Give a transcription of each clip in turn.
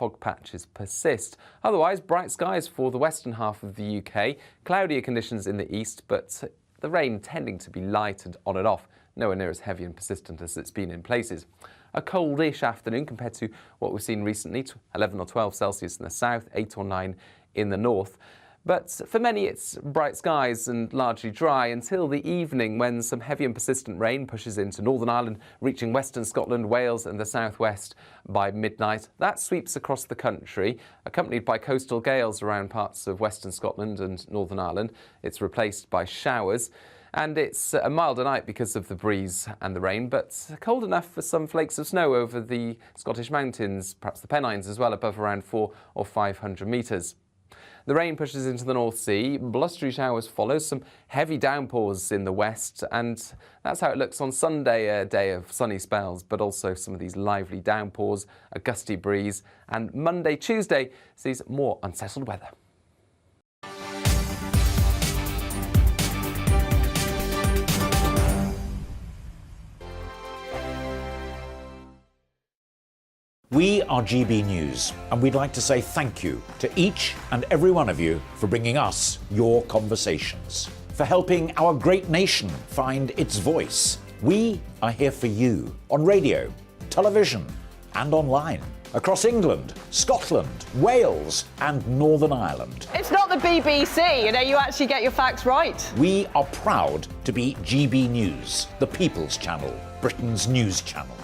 fog patches persist. Otherwise, bright skies for the western half of the UK, cloudier conditions in the east, but the rain tending to be light and on and off, nowhere near as heavy and persistent as it's been in places. A coldish afternoon compared to what we've seen recently, 11 or 12 Celsius in the south, 8 or 9 in the north. But for many, it's bright skies and largely dry until the evening when some heavy and persistent rain pushes into Northern Ireland, reaching western Scotland, Wales and the southwest by midnight. That sweeps across the country, accompanied by coastal gales around parts of western Scotland and Northern Ireland. It's replaced by showers. And it's a milder night because of the breeze and the rain, but cold enough for some flakes of snow over the Scottish mountains, perhaps the Pennines as well, above around 400 or 500 metres. The rain pushes into the North Sea, blustery showers follow, some heavy downpours in the west, and that's how it looks on Sunday, a day of sunny spells, but also some of these lively downpours, a gusty breeze, and Monday, Tuesday sees more unsettled weather. We are GB News, and we'd like to say thank you to each and every one of you for bringing us your conversations, for helping our great nation find its voice. We are here for you on radio, television, and online, across England, Scotland, Wales, and Northern Ireland. It's not the BBC, you actually get your facts right. We are proud to be GB News, the People's Channel, Britain's news channel.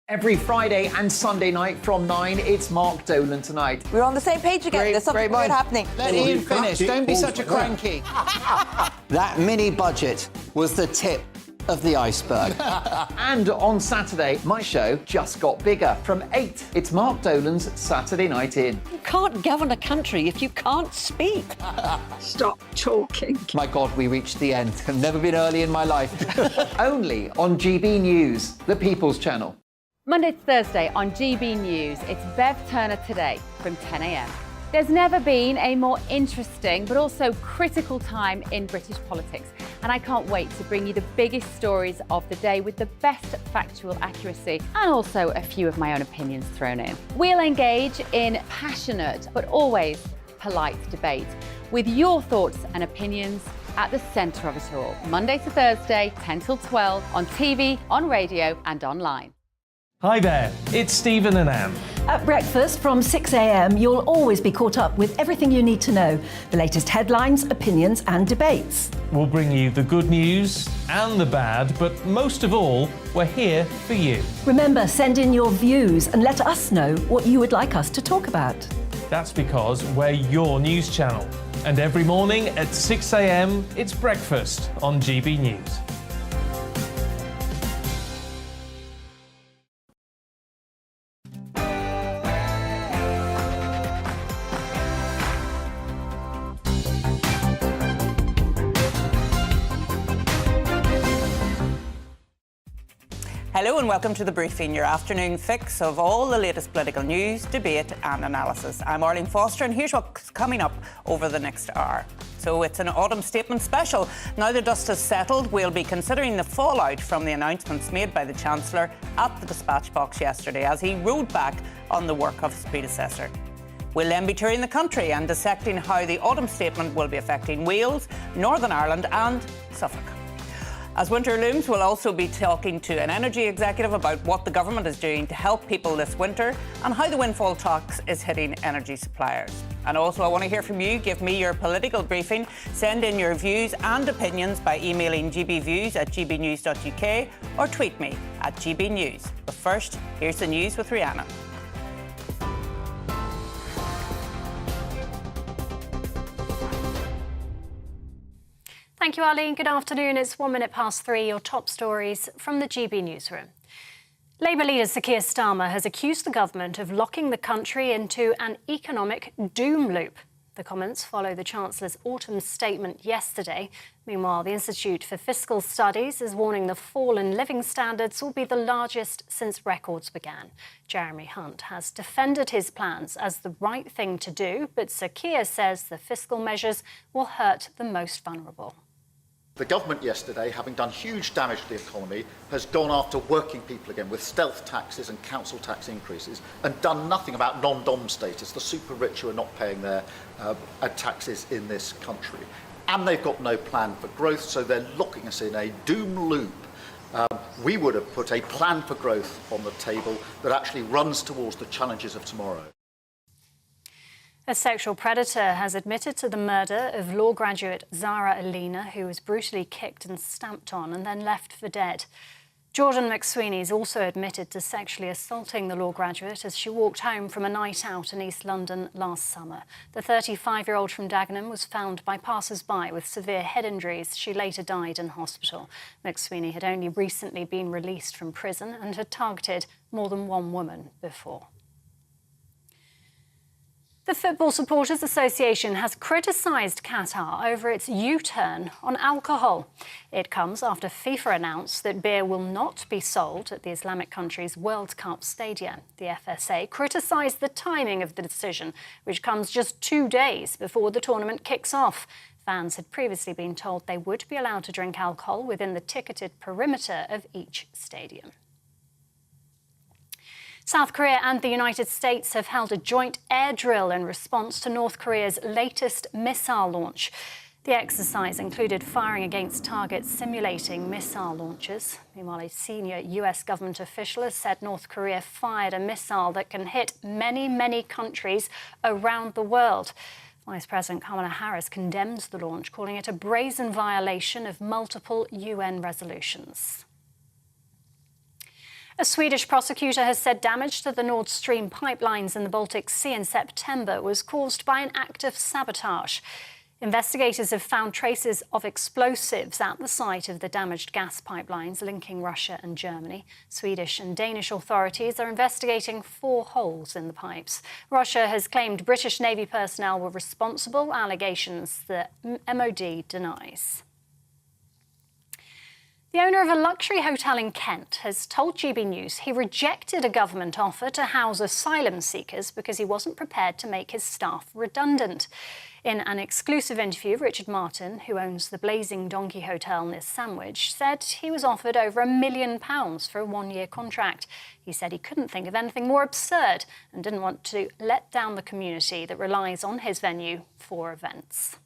Every Friday and Sunday night from 9, it's Mark Dolan Tonight. We're on the same page again. There's something good happening. Let Ian finish. Don't be such a cranky. That mini budget was the tip of the iceberg. And on Saturday, my show just got bigger. From 8, it's Mark Dolan's Saturday Night In. You can't govern a country if you can't speak. Stop talking. My God, we reached the end. I've never been early in my life. Only on GB News, the People's Channel. Monday to Thursday on GB News, it's Bev Turner Today from 10 a.m. There's never been a more interesting but also critical time in British politics, and I can't wait to bring you the biggest stories of the day with the best factual accuracy and also a few of my own opinions thrown in. We'll engage in passionate but always polite debate with your thoughts and opinions at the centre of it all. Monday to Thursday, 10 till 12 on TV, on radio and online. Hi there, it's Stephen and Anne. At breakfast from 6 a.m, you'll always be caught up with everything you need to know, the latest headlines, opinions and debates. We'll bring you the good news and the bad, but most of all, we're here for you. Remember, send in your views and let us know what you would like us to talk about. That's because we're your news channel. And every morning at 6 a.m, it's breakfast on GB News. Hello and welcome to The Briefing, your afternoon fix of all the latest political news, debate and analysis. I'm Arlene Foster and here's what's coming up over the next hour. So it's an autumn statement special. Now the dust has settled, we'll be considering the fallout from the announcements made by the Chancellor at the dispatch box yesterday as he rode back on the work of his predecessor. We'll then be touring the country and dissecting how the autumn statement will be affecting Wales, Northern Ireland and Suffolk. As winter looms, we'll also be talking to an energy executive about what the government is doing to help people this winter and how the windfall tax is hitting energy suppliers. And also, I want to hear from you. Give me your political briefing. Send in your views and opinions by emailing gbviews@gbnews.uk or tweet me at gbnews. But first, here's the news with Rihanna. Thank you, Arlene. Good afternoon. It's 1 minute past 3. Your top stories from the GB newsroom. Labour leader Sir Keir Starmer has accused the government of locking the country into an economic doom loop. The comments follow the Chancellor's autumn statement yesterday. Meanwhile, the Institute for Fiscal Studies is warning the fall in living standards will be the largest since records began. Jeremy Hunt has defended his plans as the right thing to do, but Sir Keir says the fiscal measures will hurt the most vulnerable. The government yesterday, having done huge damage to the economy, has gone after working people again with stealth taxes and council tax increases and done nothing about non-dom status, the super rich who are not paying their taxes in this country. And they've got no plan for growth, so they're locking us in a doom loop. We would have put a plan for growth on the table that actually runs towards the challenges of tomorrow. A sexual predator has admitted to the murder of law graduate Zara Aleena, who was brutally kicked and stamped on and then left for dead. Jordan McSweeney's also admitted to sexually assaulting the law graduate as she walked home from a night out in East London last summer. The 35-year-old from Dagenham was found by passers-by with severe head injuries. She later died in hospital. McSweeney had only recently been released from prison and had targeted more than one woman before. The Football Supporters Association has criticised Qatar over its U-turn on alcohol. It comes after FIFA announced that beer will not be sold at the Islamic country's World Cup stadium. The FSA criticised the timing of the decision, which comes just 2 days before the tournament kicks off. Fans had previously been told they would be allowed to drink alcohol within the ticketed perimeter of each stadium. South Korea and the United States have held a joint air drill in response to North Korea's latest missile launch. The exercise included firing against targets simulating missile launches. Meanwhile, a senior US government official has said North Korea fired a missile that can hit many countries around the world. Vice President Kamala Harris condemns the launch, calling it a brazen violation of multiple UN resolutions. A Swedish prosecutor has said damage to the Nord Stream pipelines in the Baltic Sea in September was caused by an act of sabotage. Investigators have found traces of explosives at the site of the damaged gas pipelines linking Russia and Germany. Swedish and Danish authorities are investigating 4 holes in the pipes. Russia has claimed British Navy personnel were responsible, allegations that MOD denies. The owner of a luxury hotel in Kent has told GB News he rejected a government offer to house asylum seekers because he wasn't prepared to make his staff redundant. In an exclusive interview, Richard Martin, who owns the Blazing Donkey Hotel near Sandwich, said he was offered over £1 million for a 1-year contract. He said he couldn't think of anything more absurd and didn't want to let down the community that relies on his venue for events.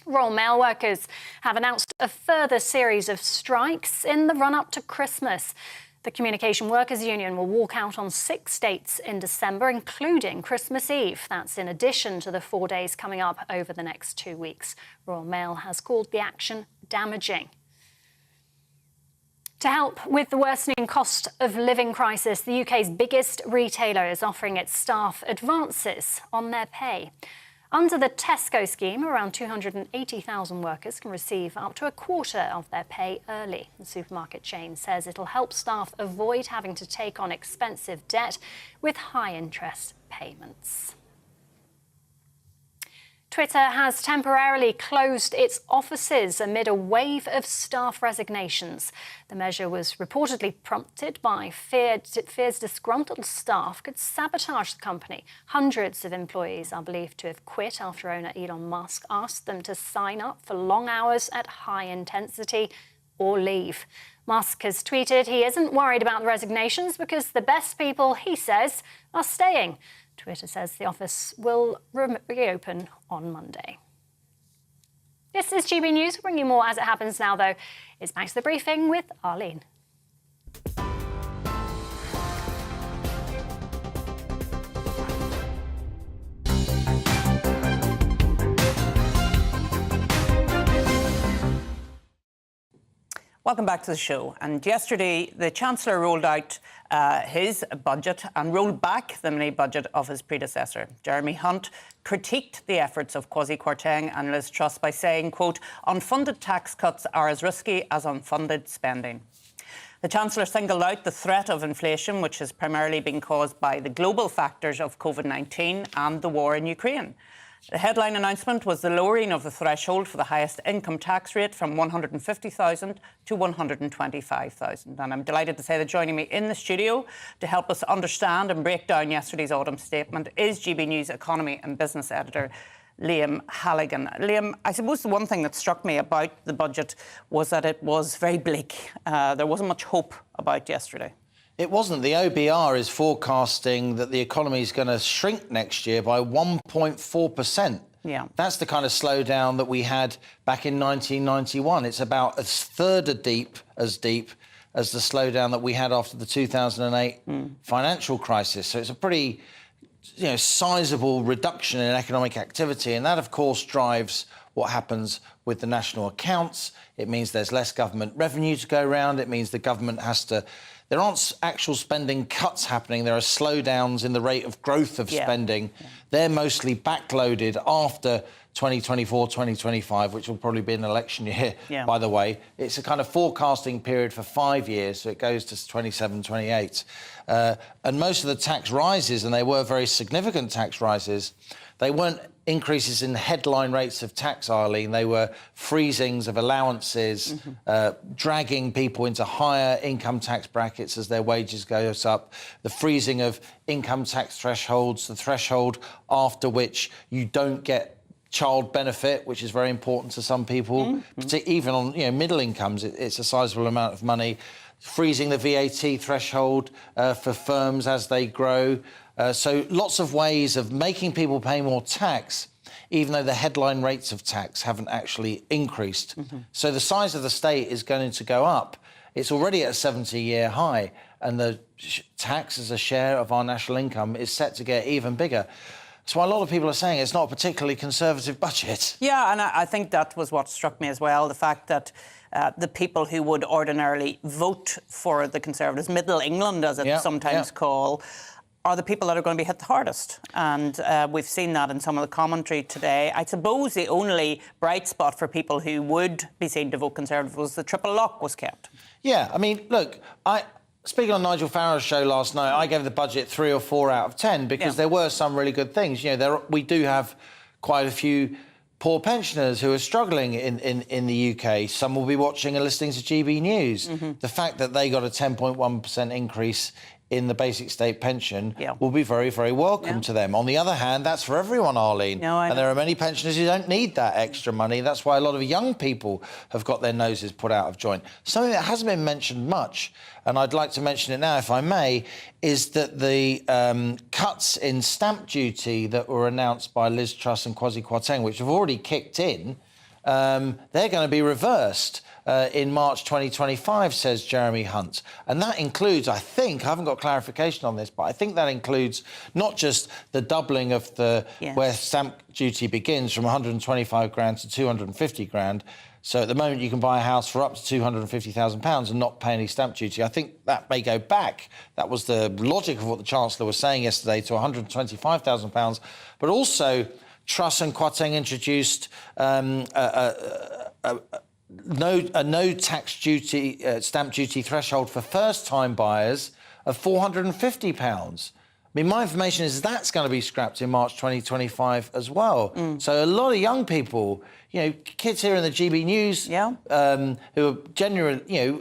Royal Mail workers have announced a further series of strikes in the run-up to Christmas. The Communication Workers Union will walk out on 6 dates in December, including Christmas Eve. That's in addition to the 4 days coming up over the next 2 weeks. Royal Mail has called the action damaging. To help with the worsening cost of living crisis, the UK's biggest retailer is offering its staff advances on their pay. Under the Tesco scheme, around 280,000 workers can receive up to a quarter of their pay early. The supermarket chain says it'll help staff avoid having to take on expensive debt with high interest payments. Twitter has temporarily closed its offices amid a wave of staff resignations. The measure was reportedly prompted by fears disgruntled staff could sabotage the company. Hundreds of employees are believed to have quit after owner Elon Musk asked them to sign up for long hours at high intensity or leave. Musk has tweeted he isn't worried about the resignations because the best people, he says, are staying. Twitter says the office will reopen on Monday. This is GB News. We'll bring you more as it happens now, though. It's back to the briefing with Arlene. Welcome back to the show. And yesterday, the Chancellor rolled out his budget and rolled back the mini-budget of his predecessor. Jeremy Hunt critiqued the efforts of Kwasi Kwarteng and Liz Truss by saying, quote, unfunded tax cuts are as risky as unfunded spending. The Chancellor singled out the threat of inflation, which has primarily been caused by the global factors of COVID-19 and the war in Ukraine. The headline announcement was the lowering of the threshold for the highest income tax rate from $150,000 to $125,000. And I'm delighted to say that joining me in the studio to help us understand and break down yesterday's autumn statement is GB News economy and business editor Liam Halligan. Liam, I suppose the one thing that struck me about the budget was that it was very bleak. There wasn't much hope about yesterday. It wasn't. The OBR is forecasting that the economy is going to shrink next year by 1.4%. Yeah. That's the kind of slowdown that we had back in 1991. It's about a third as deep as the slowdown that we had after the 2008 financial crisis. So it's a pretty, sizable reduction in economic activity. And that, of course, drives what happens with the national accounts. It means there's less government revenue to go around. It means the government has to... There aren't actual spending cuts happening. There are slowdowns in the rate of growth of spending. Yeah. They're mostly backloaded after 2024, 2025, which will probably be an election year, by the way. It's a kind of forecasting period for 5 years, so it goes to 27, 28. And most of the tax rises, and they were very significant tax rises, they weren't increases in headline rates of tax, Arlene. They were freezings of allowances, dragging people into higher income tax brackets as their wages goes up, the freezing of income tax thresholds, the threshold after which you don't get child benefit, which is very important to some people, even on middle incomes. It's a sizable amount of money. Freezing the VAT threshold for firms as they grow. So lots of ways of making people pay more tax, even though the headline rates of tax haven't actually increased. So the size of the state is going to go up. It's already at a 70-year high, and the tax as a share of our national income is set to get even bigger. So a lot of people are saying it's not a particularly conservative budget. Yeah, and I think that was what struck me as well, the fact that the people who would ordinarily vote for the Conservatives, Middle England as it's sometimes called, are the people that are going to be hit the hardest. And we've seen that in some of the commentary today. I suppose the only bright spot for people who would be seen to vote Conservative was the triple lock was kept. Yeah, I mean, look, speaking on Nigel Farage's show last night, I gave the budget 3 or 4 out of 10 because there were some really good things. We do have quite a few poor pensioners who are struggling in the UK. Some will be watching and listening to GB News. The fact that they got a 10.1% increase in the basic state pension will be very, very welcome to them. On the other hand, that's for everyone, Arlene. And there are many pensioners who don't need that extra money. That's why a lot of young people have got their noses put out of joint. Something that hasn't been mentioned much, and I'd like to mention it now if I may, is that the cuts in stamp duty that were announced by Liz Truss and Kwasi Kwarteng, which have already kicked in, they're going to be reversed in March 2025, says Jeremy Hunt. And that includes, I think, I haven't got clarification on this, but I think that includes not just the doubling of where stamp duty begins from 125 grand to 250 grand. So at the moment you can buy a house for up to £250,000 and not pay any stamp duty. I think that may go back. That was the logic of what the Chancellor was saying yesterday, to £125,000. But also, Truss and Kwarteng introduced no tax duty, stamp duty threshold for first-time buyers of £450. I mean, my information is that's going to be scrapped in March 2025 as well. So a lot of young people, kids here in the GB News, who are genuine,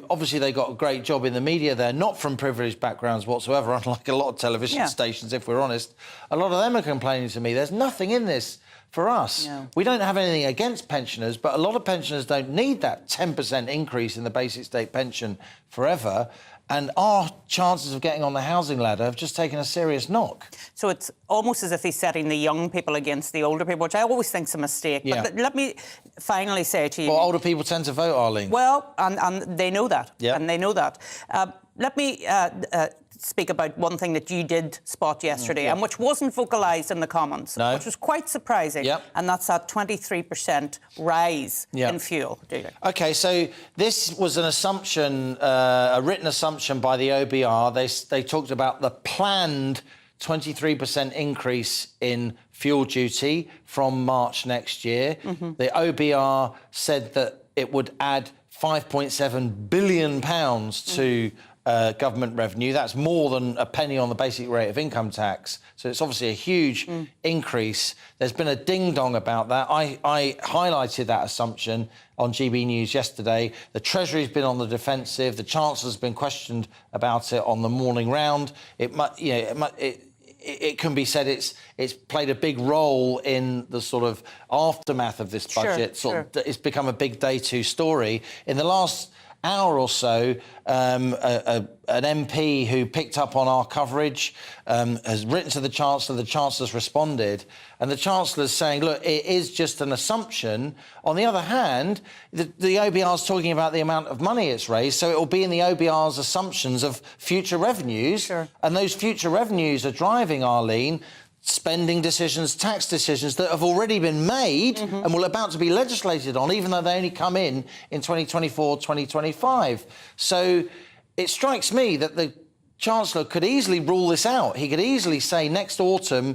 obviously they got a great job in the media. They're not from privileged backgrounds whatsoever, unlike a lot of television stations, if we're honest. A lot of them are complaining to me, there's nothing in this for us. We don't have anything against pensioners, but a lot of pensioners don't need that 10% increase in the basic state pension forever. And our chances of getting on the housing ladder have just taken a serious knock. So it's almost as if he's setting the young people against the older people, which I always think's a mistake. But let me finally say to you... Well, older people tend to vote, Arlene. Well, and they know that. And they know that. Let me speak about one thing that you did spot yesterday and which wasn't vocalised in the comments, which was quite surprising, and that's that 23% rise in fuel. OK, so this was an assumption, a written assumption by the OBR. They talked about the planned 23% increase in fuel duty from March next year. The OBR said that it would add £5.7 billion to government revenue. That's more than a penny on the basic rate of income tax. So it's obviously a huge increase. There's been a ding-dong about that. I highlighted that assumption on GB News yesterday. The Treasury's been on the defensive. The Chancellor's been questioned about it on the morning round. it can be said it's played a big role in the sort of aftermath of this budget. It's become a big day two story. In the last hour or so, an MP who picked up on our coverage has written to the Chancellor's responded, and the Chancellor's saying, look, it is just an assumption. On the other hand, the OBR's talking about the amount of money it's raised, so it will be in the OBR's assumptions of future revenues, and those future revenues are driving, Arlene, spending decisions, tax decisions that have already been made and will about to be legislated on, even though they only come in 2024, 2025. So it strikes me that the Chancellor could easily rule this out. He could easily say next April, whenever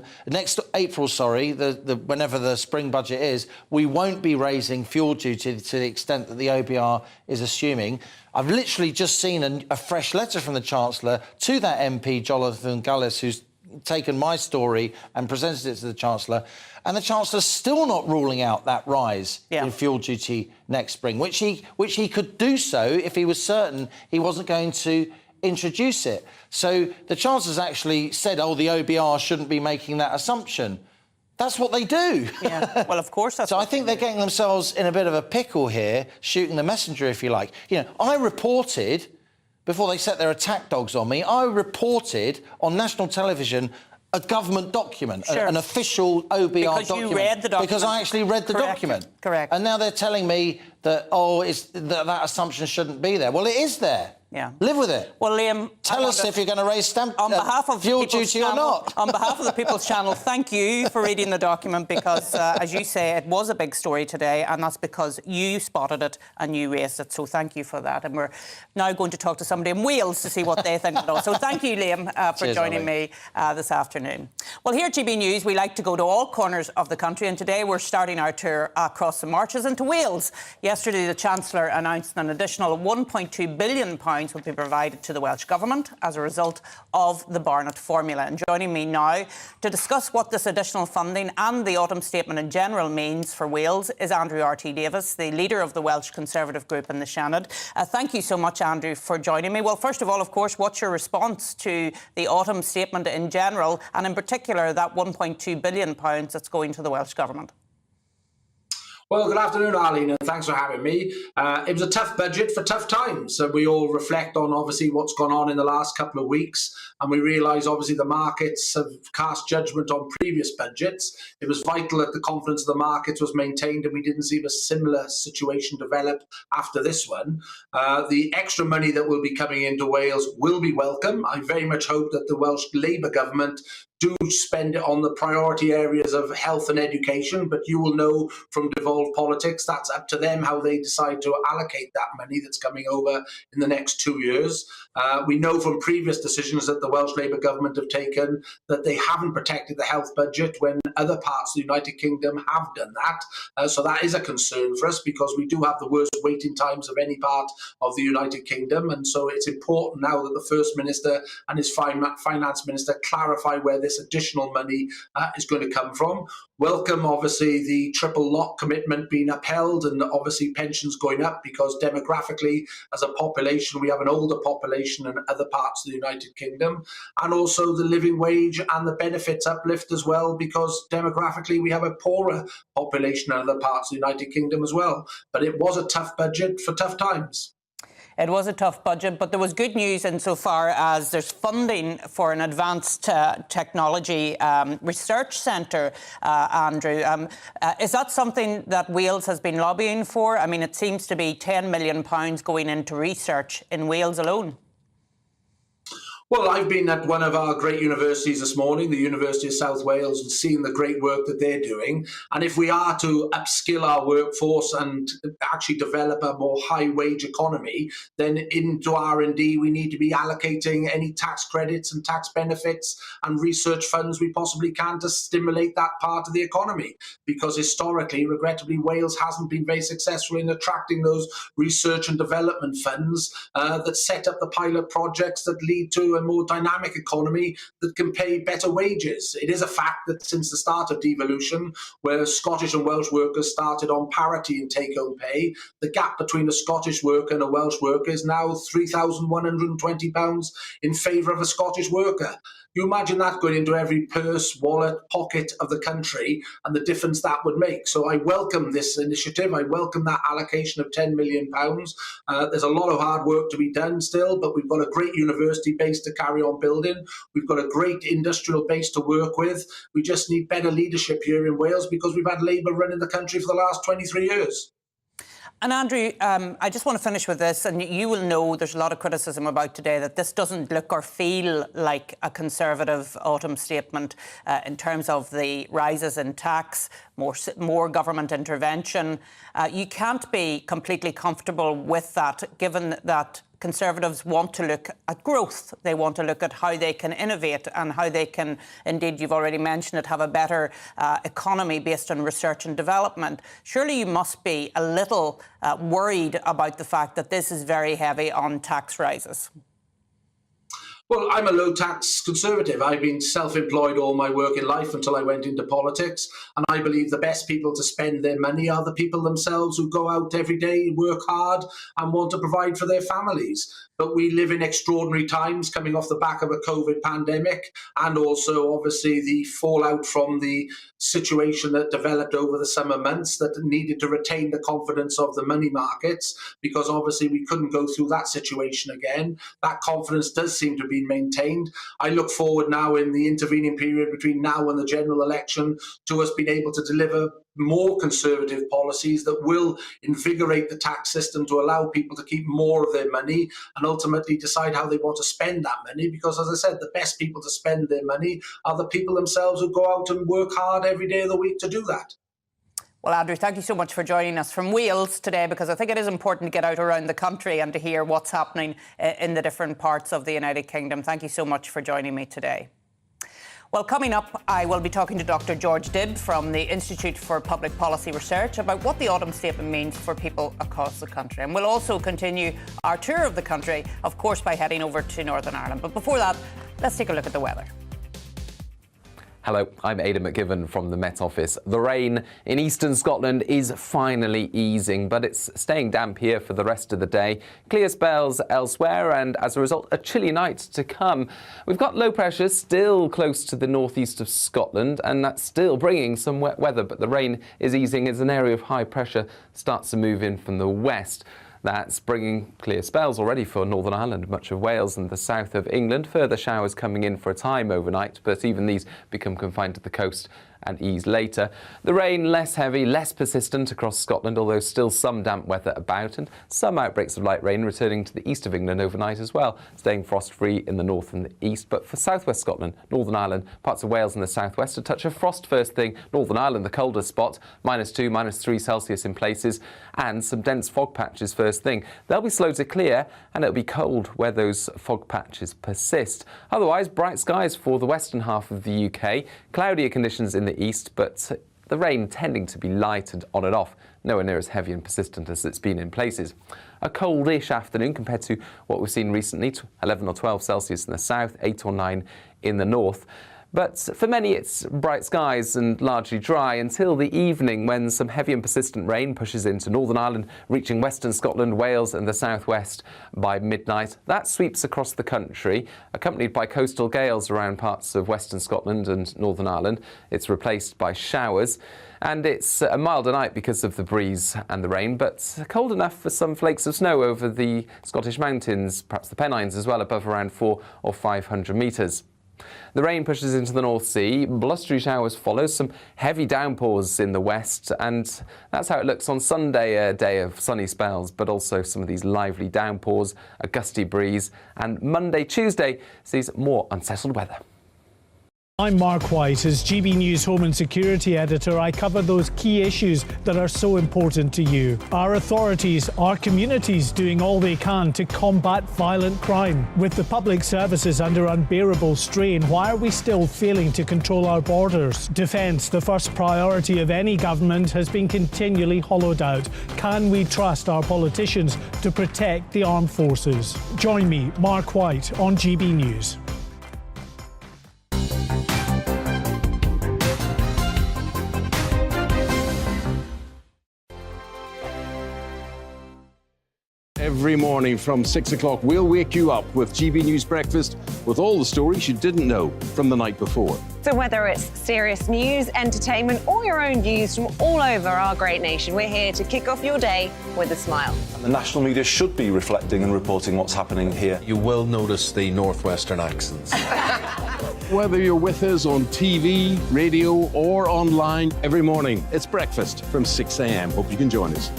the spring budget is, we won't be raising fuel duty to the extent that the OBR is assuming. I've literally just seen a fresh letter from the Chancellor to that MP, Jonathan Gullis, who's taken my story and presented it to the Chancellor, and the Chancellor's still not ruling out that rise in fuel duty next spring, which he could do so if he was certain he wasn't going to introduce it. So the Chancellor's actually said, oh, the OBR shouldn't be making that assumption. That's what they do. Yeah, well, of course. So I think they're getting themselves in a bit of a pickle here, shooting the messenger, if you like. You know, I reported, before they set their attack dogs on me, I reported on national television a government document, an official OBR document. Because you read the document. Because I actually read the document. Correct. And now they're telling me that, that assumption shouldn't be there. Well, it is there. Yeah. Live with it. Well, Liam, tell us if you're going to raise fuel duty or not. On behalf of the People's Channel, thank you for reading the document because, as you say, it was a big story today, and that's because you spotted it and you raised it. So thank you for that. And we're now going to talk to somebody in Wales to see what they think of it. So thank you, Liam, for joining me this afternoon. Well, here at GB News, we like to go to all corners of the country, and today we're starting our tour across the marches into Wales. Yesterday, the Chancellor announced an additional £1.2 billion will be provided to the Welsh Government as a result of the Barnett formula. And joining me now to discuss what this additional funding and the autumn statement in general means for Wales is Andrew R.T. Davis, the leader of the Welsh Conservative group in the Seanad. Thank you so much, Andrew, for joining me. Well, first of all, of course, what's your response to the autumn statement in general, and in particular that £1.2 billion that's going to the Welsh Government? Well, good afternoon, Arlene, and thanks for having me. It was a tough budget for tough times. So we all reflect on, obviously, what's gone on in the last couple of weeks, and we realise, obviously, the markets have cast judgment on previous budgets. It was vital that the confidence of the markets was maintained, and we didn't see a similar situation develop after this one. The extra money that will be coming into Wales will be welcome. I very much hope that the Welsh Labour government do spend it on the priority areas of health and education, but you will know from devolved politics that's up to them how they decide to allocate that money that's coming over in the next 2 years. We know from previous decisions that the Welsh Labour government have taken that they haven't protected the health budget when other parts of the United Kingdom have done that. So that is a concern for us because we do have the worst waiting times of any part of the United Kingdom. And so it's important now that the First Minister and his Finance Minister clarify where this additional money is going to come from. Welcome, obviously, the triple lock commitment being upheld and obviously pensions going up because demographically, as a population, we have an older population in other parts of the United Kingdom. And also the living wage and the benefits uplift as well because demographically, we have a poorer population in other parts of the United Kingdom as well. But it was a tough budget for tough times. It was a tough budget, but there was good news insofar as there's funding for an advanced technology research centre, Andrew. Is that something that Wales has been lobbying for? I mean, it seems to be £10 million going into research in Wales alone. Well, I've been at one of our great universities this morning, the University of South Wales, and seen the great work that they're doing. And if we are to upskill our workforce and actually develop a more high-wage economy, then into R&D we need to be allocating any tax credits and tax benefits and research funds we possibly can to stimulate that part of the economy. Because historically, regrettably, Wales hasn't been very successful in attracting those research and development funds that set up the pilot projects that lead to a more dynamic economy that can pay better wages. It is a fact that since the start of devolution, where Scottish and Welsh workers started on parity in take-home pay, the gap between a Scottish worker and a Welsh worker is now £3,120 in favour of a Scottish worker. You imagine that going into every purse, wallet, pocket of the country and the difference that would make. So I welcome this initiative. I welcome that allocation of £10 million. There's a lot of hard work to be done still, but we've got a great university base to carry on building. We've got a great industrial base to work with. We just need better leadership here in Wales because we've had Labour running the country for the last 23 years. And Andrew, I just want to finish with this, and you will know there's a lot of criticism about today that this doesn't look or feel like a Conservative autumn statement in terms of the rises in tax, more government intervention. You can't be completely comfortable with that, given that Conservatives want to look at growth. They want to look at how they can innovate and how they can, indeed, you've already mentioned it, have a better economy based on research and development. Surely you must be a little worried about the fact that this is very heavy on tax rises. Well, I'm a low-tax Conservative. I've been self-employed all my working life until I went into politics, and I believe the best people to spend their money are the people themselves who go out every day, work hard, and want to provide for their families. But we live in extraordinary times coming off the back of a COVID pandemic, and also, obviously, the fallout from the situation that developed over the summer months that needed to retain the confidence of the money markets, because obviously we couldn't go through that situation again. That confidence does seem to be maintained. I look forward now in the intervening period between now and the general election to us being able to deliver more Conservative policies that will invigorate the tax system to allow people to keep more of their money and ultimately decide how they want to spend that money, because, as I said, the best people to spend their money are the people themselves who go out and work hard every day of the week to do that. Well, Andrew, thank you so much for joining us from Wales today, because I think it is important to get out around the country and to hear what's happening in the different parts of the United Kingdom. Thank you so much for joining me today. Well, coming up, I will be talking to Dr. George Dibb from the Institute for Public Policy Research about what the autumn statement means for people across the country. And we'll also continue our tour of the country, of course, by heading over to Northern Ireland. But before that, let's take a look at the weather. Hello, I'm Aidan McGivern from the Met Office. The rain in eastern Scotland is finally easing, but it's staying damp here for the rest of the day. Clear spells elsewhere, and as a result, a chilly night to come. We've got low pressure still close to the northeast of Scotland, and that's still bringing some wet weather, but the rain is easing as an area of high pressure starts to move in from the west. That's bringing clear spells already for Northern Ireland, much of Wales and the south of England. Further showers coming in for a time overnight, but even these become confined to the coast and ease later. The rain less heavy, less persistent across Scotland, although still some damp weather about, and some outbreaks of light rain returning to the east of England overnight as well, staying frost-free in the north and the east. But for southwest Scotland, Northern Ireland, parts of Wales and the southwest, a touch of frost first thing. Northern Ireland, the coldest spot, -2, -3 Celsius in places, and some dense fog patches first thing. They'll be slow to clear, and it'll be cold where those fog patches persist. Otherwise, bright skies for the western half of the UK, cloudier conditions in the east, but the rain tending to be light and on and off, nowhere near as heavy and persistent as it's been in places. A coldish afternoon compared to what we've seen recently, 11 or 12 Celsius in the south, 8 or 9 in the north. But for many, it's bright skies and largely dry until the evening, when some heavy and persistent rain pushes into Northern Ireland, reaching western Scotland, Wales and the southwest by midnight. That sweeps across the country, accompanied by coastal gales around parts of western Scotland and Northern Ireland. It's replaced by showers. And it's a milder night because of the breeze and the rain, but cold enough for some flakes of snow over the Scottish mountains, perhaps the Pennines as well, above around 400 or 500 metres. The rain pushes into the North Sea, blustery showers follow, some heavy downpours in the west, and that's how it looks on Sunday, a day of sunny spells, but also some of these lively downpours, a gusty breeze, and Monday, Tuesday sees more unsettled weather. I'm Mark White. As GB News Home and Security Editor, I cover those key issues that are so important to you. Our authorities, our communities doing all they can to combat violent crime. With the public services under unbearable strain, why are we still failing to control our borders? Defence, the first priority of any government, has been continually hollowed out. Can we trust our politicians to protect the armed forces? Join me, Mark White, on GB News. every morning from 6 o'clock, we'll wake you up with GB News Breakfast with all the stories you didn't know from the night before. So whether it's serious news, entertainment, or your own views from all over our great nation, we're here to kick off your day with a smile. And the national media should be reflecting and reporting what's happening here. You will notice the northwestern accents. Whether you're with us on TV, radio, or online, every morning, it's breakfast from 6 a.m. Hope you can join us.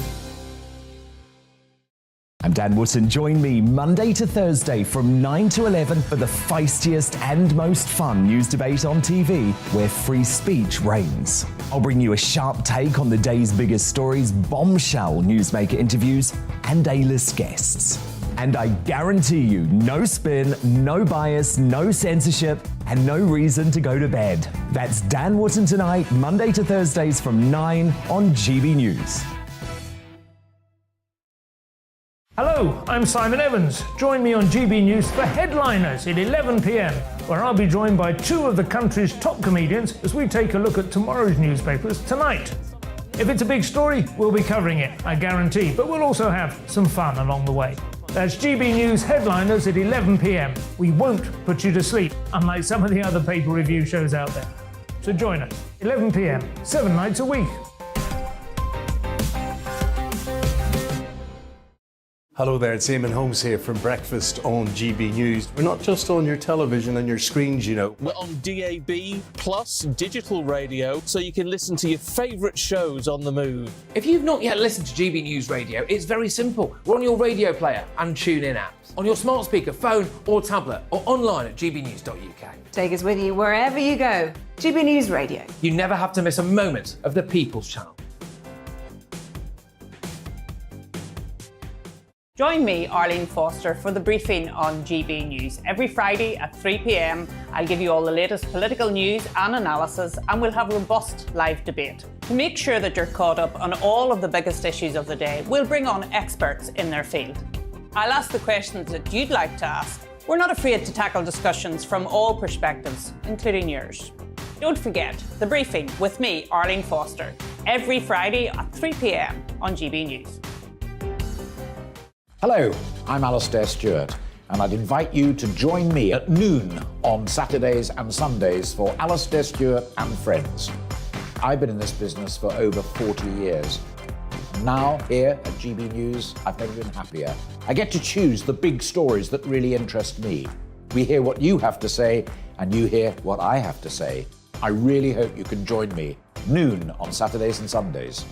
I'm Dan Wootton. Join me Monday to Thursday from 9 to 11 for the feistiest and most fun news debate on TV, where free speech reigns. I'll bring you a sharp take on the day's biggest stories, bombshell newsmaker interviews, and A-list guests. And I guarantee you, no spin, no bias, no censorship, and no reason to go to bed. That's Dan Wootton tonight, Monday to Thursdays from 9 on GB News. Hello, I'm Simon Evans. Join me on GB News for Headliners at 11 p.m, where I'll be joined by two of the country's top comedians as we take a look at tomorrow's newspapers tonight. If it's a big story, we'll be covering it, I guarantee, but we'll also have some fun along the way. That's GB News Headliners at 11 p.m. We won't put you to sleep, unlike some of the other paper review shows out there. So join us, 11 p.m, 7 nights a week. Hello there, it's Eamon Holmes here from Breakfast on GB News. We're not just on your television and your screens, you know. We're on DAB plus digital radio, so you can listen to your favourite shows on the move. If you've not yet listened to GB News Radio, it's very simple. We're on your radio player and TuneIn apps, on your smart speaker, phone or tablet, or online at gbnews.uk. Take us with you wherever you go. GB News Radio. You never have to miss a moment of the People's Channel. Join me, Arlene Foster, for the briefing on GB News. Every Friday at 3 p.m, I'll give you all the latest political news and analysis, and we'll have robust live debate. To make sure that you're caught up on all of the biggest issues of the day, we'll bring on experts in their field. I'll ask the questions that you'd like to ask. We're not afraid to tackle discussions from all perspectives, including yours. Don't forget, the briefing with me, Arlene Foster, every Friday at 3 p.m. on GB News. Hello, I'm Alastair Stewart, and I'd invite you to join me at noon on Saturdays and Sundays for Alastair Stewart and Friends. I've been in this business for over 40 years. Now, here at GB News, I've never been happier. I get to choose the big stories that really interest me. We hear what you have to say, and you hear what I have to say. I really hope you can join me, noon on Saturdays and Sundays.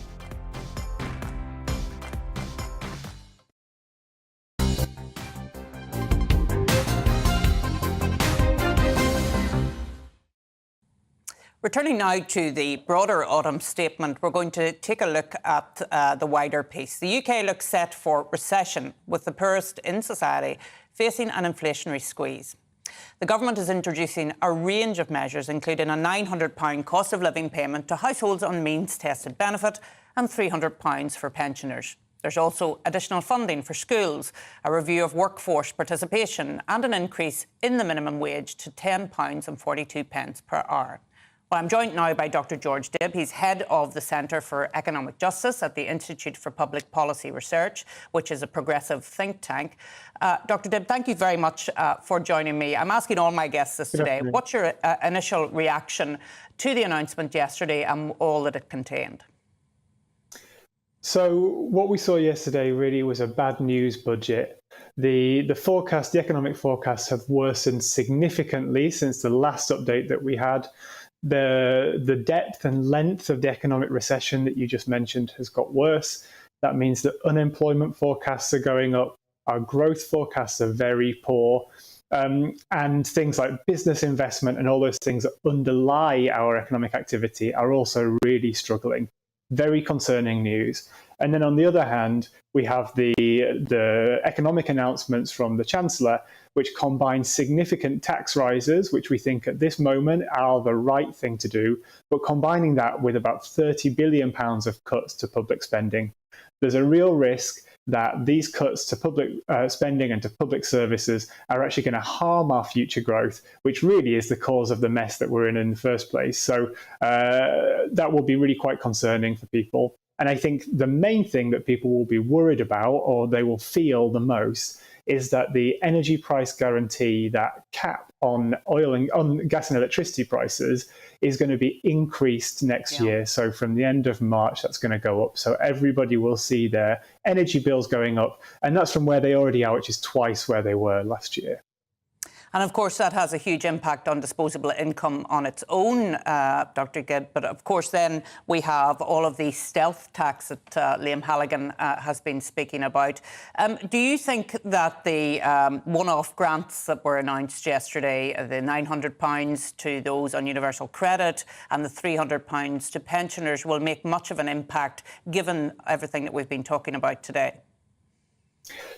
Returning now to the broader autumn statement, we're going to take a look at the wider piece. The UK looks set for recession, with the poorest in society facing an inflationary squeeze. The government is introducing a range of measures, including a £900 cost of living payment to households on means-tested benefit and £300 for pensioners. There's also additional funding for schools, a review of workforce participation and an increase in the minimum wage to £10.42 per hour. Well, I'm joined now by Dr. George Dibb. He's head of the Centre for Economic Justice at the Institute for Public Policy Research, which is a progressive think tank. Dr. Dibb, thank you very much for joining me. I'm asking all my guests this today. What's your initial reaction to the announcement yesterday and all that it contained? So what we saw yesterday really was a bad news budget. The forecast, the economic forecasts have worsened significantly since the last update that we had. The depth and length of the economic recession that you just mentioned has got worse. That means that unemployment forecasts are going up. Our growth forecasts are very poor. And things like business investment and all those things that underlie our economic activity are also really struggling. Very concerning news. And then on the other hand, we have the economic announcements from the Chancellor, which combine significant tax rises, which we think at this moment are the right thing to do, but combining that with about £30 billion of cuts to public spending. There's a real risk that these cuts to public spending and to public services are actually going to harm our future growth, which really is the cause of the mess that we're in the first place. So that will be really quite concerning for people. And I think the main thing that people will be worried about, or they will feel the most, is that the energy price guarantee, that cap on on gas and electricity prices, is going to be increased next year. So from the end of March, that's going to go up. So everybody will see their energy bills going up. And that's from where they already are, which is twice where they were last year. And of course, that has a huge impact on disposable income on its own, Dr. Gibb. But of course, then we have all of the stealth tax that Liam Halligan has been speaking about. Do you think that the one-off grants that were announced yesterday, the £900 to those on universal credit and the £300 to pensioners, will make much of an impact given everything that we've been talking about today?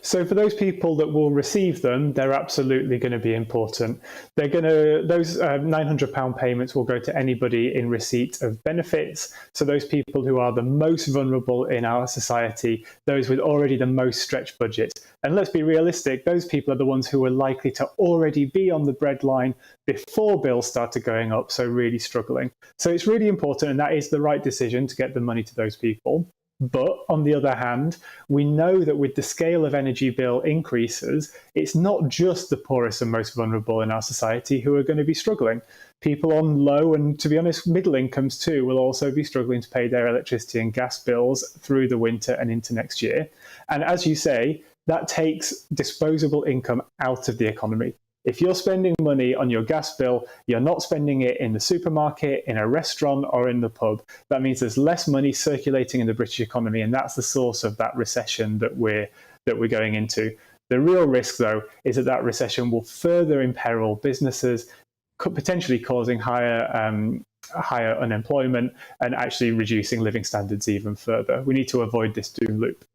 So for those people that will receive them, they're absolutely going to be important. Those £900 payments will go to anybody in receipt of benefits. So those people who are the most vulnerable in our society, those with already the most stretched budget. And let's be realistic, those people are the ones who are likely to already be on the breadline before bills started going up, so really struggling. So it's really important, and that is the right decision to get the money to those people. But on the other hand, we know that with the scale of energy bill increases, it's not just the poorest and most vulnerable in our society who are going to be struggling. People on low and, to be honest, middle incomes too will also be struggling to pay their electricity and gas bills through the winter and into next year. And as you say, that takes disposable income out of the economy. If you're spending money on your gas bill, you're not spending it in the supermarket, in a restaurant, or in the pub. That means there's less money circulating in the British economy, and that's the source of that recession that we're going into. The real risk, though, is that that recession will further imperil businesses, potentially causing higher unemployment and actually reducing living standards even further. We need to avoid this doom loop.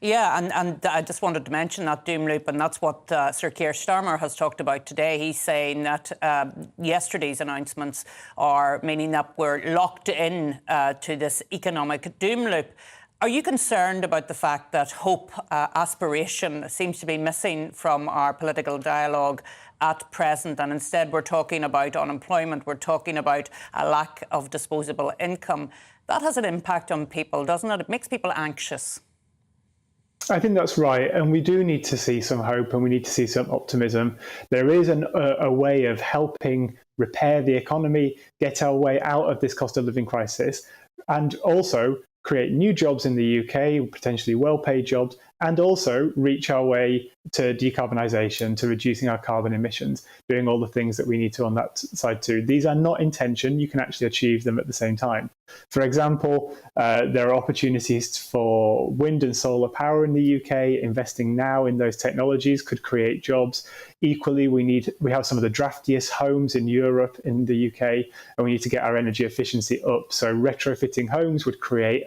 Yeah, and I just wanted to mention that doom loop, and that's what Sir Keir Starmer has talked about today. He's saying that yesterday's announcements are meaning that we're locked in to this economic doom loop. Are you concerned about the fact that hope, aspiration seems to be missing from our political dialogue at present, and instead we're talking about unemployment, we're talking about a lack of disposable income? That has an impact on people, doesn't it? It makes people anxious. I think that's right, and we do need to see some hope and we need to see some optimism. There is a way of helping repair the economy, get our way out of this cost of living crisis, and also create new jobs in the UK, potentially well-paid jobs, and also reach our way to decarbonisation, to reducing our carbon emissions, doing all the things that we need to on that side too. These are not in tension. You can actually achieve them at the same time. For example, there are opportunities for wind and solar power in the UK. Investing now in those technologies could create jobs. Equally, we have some of the draftiest homes in Europe, in the UK, and we need to get our energy efficiency up. So retrofitting homes would create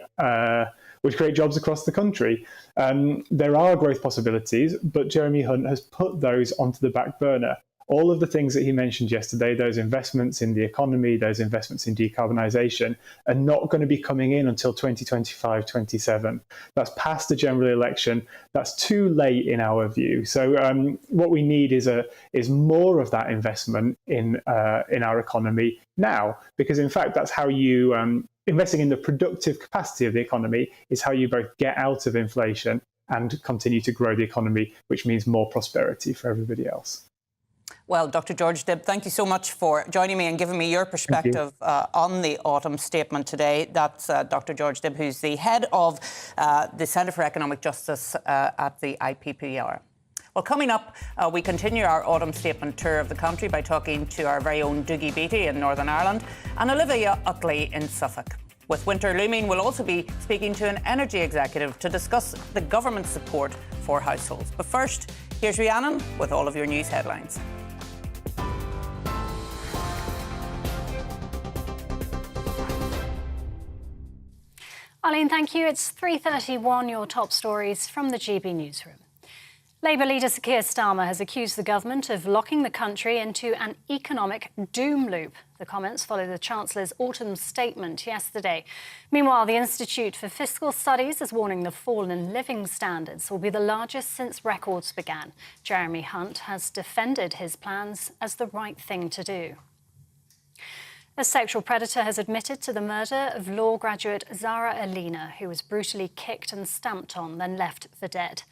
jobs across the country. There are growth possibilities, but Jeremy Hunt has put those onto the back burner. All of the things that he mentioned yesterday, those investments in the economy, those investments in decarbonisation, are not going to be coming in until 2025, 27. That's past the general election. That's too late in our view. So what we need is more of that investment in our economy now, because in fact that's how you investing in the productive capacity of the economy is how you both get out of inflation and continue to grow the economy, which means more prosperity for everybody else. Well, Dr. George Dibb, thank you so much for joining me and giving me your perspective on the autumn statement today. That's Dr. George Dibb, who's the head of the Centre for Economic Justice at the IPPR. Well, coming up, we continue our autumn statement tour of the country by talking to our very own Dougie Beattie in Northern Ireland and Olivia Utley in Suffolk. With winter looming, we'll also be speaking to an energy executive to discuss the government's support for households. But first, here's Rhiannon with all of your news headlines. Arlene, thank you. It's 3:31, your top stories from the GB newsroom. Labour leader Sir Keir Starmer has accused the government of locking the country into an economic doom loop. The comments follow the Chancellor's autumn statement yesterday. Meanwhile, the Institute for Fiscal Studies is warning the fall in living standards will be the largest since records began. Jeremy Hunt has defended his plans as the right thing to do. A sexual predator has admitted to the murder of law graduate Zara Aleena, who was brutally kicked and stamped on, then left for dead.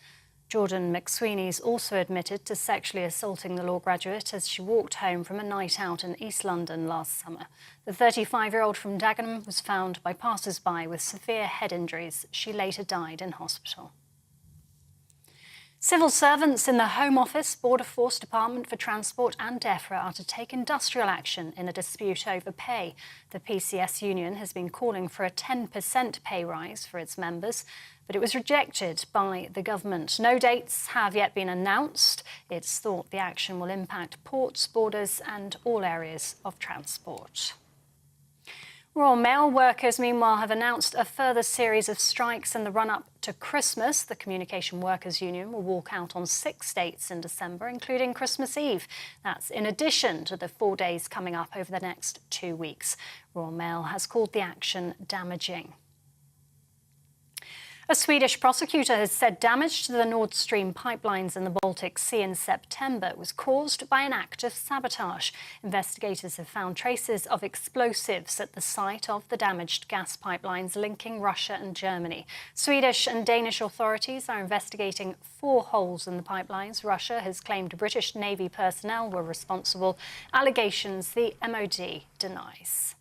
Jordan McSweeney's also admitted to sexually assaulting the law graduate as she walked home from a night out in East London last summer. The 35-year-old from Dagenham was found by passers-by with severe head injuries. She later died in hospital. Civil servants in the Home Office, Border Force, Department for Transport and DEFRA are to take industrial action in a dispute over pay. The PCS union has been calling for a 10% pay rise for its members, but it was rejected by the government. No dates have yet been announced. It's thought the action will impact ports, borders and all areas of transport. Royal Mail workers, meanwhile, have announced a further series of strikes in the run-up to Christmas. The Communication Workers Union will walk out on 6 dates in December, including Christmas Eve. That's in addition to the 4 days coming up over the next 2 weeks. Royal Mail has called the action damaging. A Swedish prosecutor has said damage to the Nord Stream pipelines in the Baltic Sea in September was caused by an act of sabotage. Investigators have found traces of explosives at the site of the damaged gas pipelines linking Russia and Germany. Swedish and Danish authorities are investigating 4 holes in the pipelines. Russia has claimed British Navy personnel were responsible, allegations the MOD denies.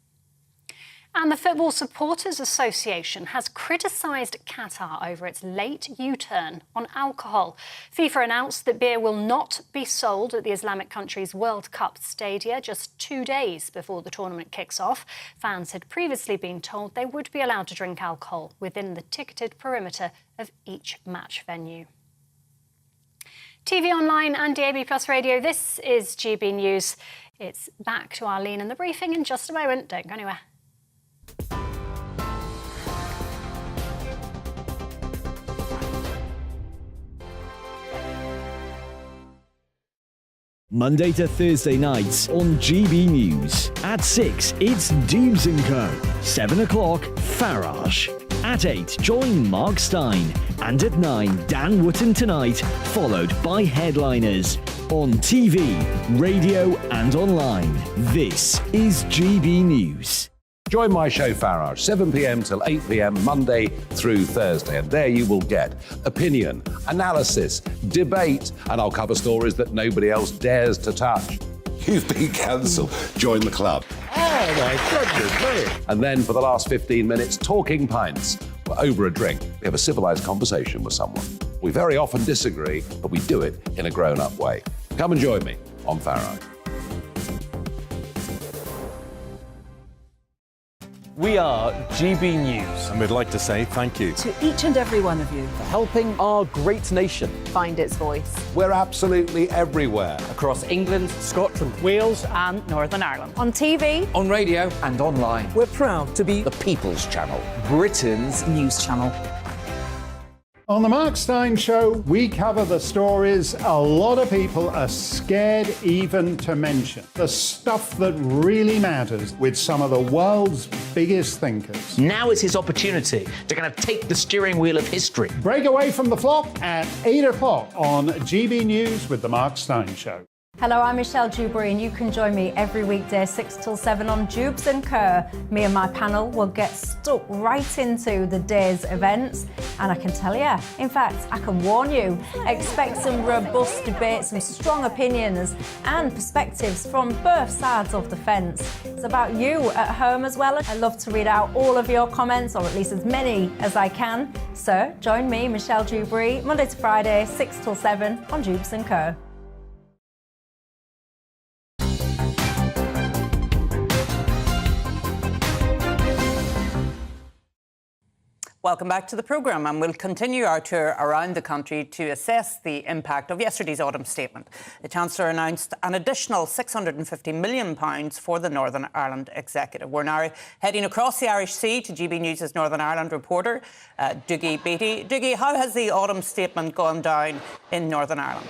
And the Football Supporters Association has criticised Qatar over its late U-turn on alcohol. FIFA announced that beer will not be sold at the Islamic country's World Cup stadia just 2 days before the tournament kicks off. Fans had previously been told they would be allowed to drink alcohol within the ticketed perimeter of each match venue. TV online and DAB Plus radio, this is GB News. It's back to Arlene and the briefing in just a moment. Don't go anywhere. Monday to Thursday nights on GB News. At 6, it's Dubes & Co. 7 o'clock, Farage. At 8, join Mark Stein. And at 9, Dan Wootton Tonight, followed by headliners. On TV, radio and online. This is GB News. Join my show Farage, 7 p.m. till 8 p.m. Monday through Thursday. And there you will get opinion, analysis, debate, and I'll cover stories that nobody else dares to touch. You've been cancelled. Join the club. Oh my goodness me. And then for the last 15 minutes, talking pints. We're over a drink. We have a civilised conversation with someone. We very often disagree, but we do it in a grown-up way. Come and join me on Farage. We are GB News. And we'd like to say thank you To each and every one of you. for helping our great nation Find its voice. We're absolutely everywhere. across England, Scotland, Wales and Northern Ireland. On TV. On radio. And online. we're proud to be The People's Channel. Britain's news channel. On the Mark Stein Show, we cover the stories a lot of people are scared even to mention. The stuff that really matters with some of the world's biggest thinkers. Now is his opportunity to kind of take the steering wheel of history. Break away from the flock at 8 o'clock on GB News with the Mark Stein Show. Hello, I'm Michelle Dewberry and you can join me every weekday 6 till 7 on Dubes & Co. Me and my panel will get stuck right into the day's events and I can tell you, in fact, I can warn you, expect some robust debates, some strong opinions and perspectives from both sides of the fence. It's about you at home as well. I love to read out all of your comments, or at least as many as I can. So join me, Michelle Dewberry, Monday to Friday, 6 till 7 on Dubes & Co. Welcome back to the programme, and we'll continue our tour around the country to assess the impact of yesterday's autumn statement. The Chancellor announced an additional £650 million for the Northern Ireland Executive. We're now heading across the Irish Sea to GB News' Northern Ireland reporter, Dougie Beattie. Dougie, how has the autumn statement gone down in Northern Ireland?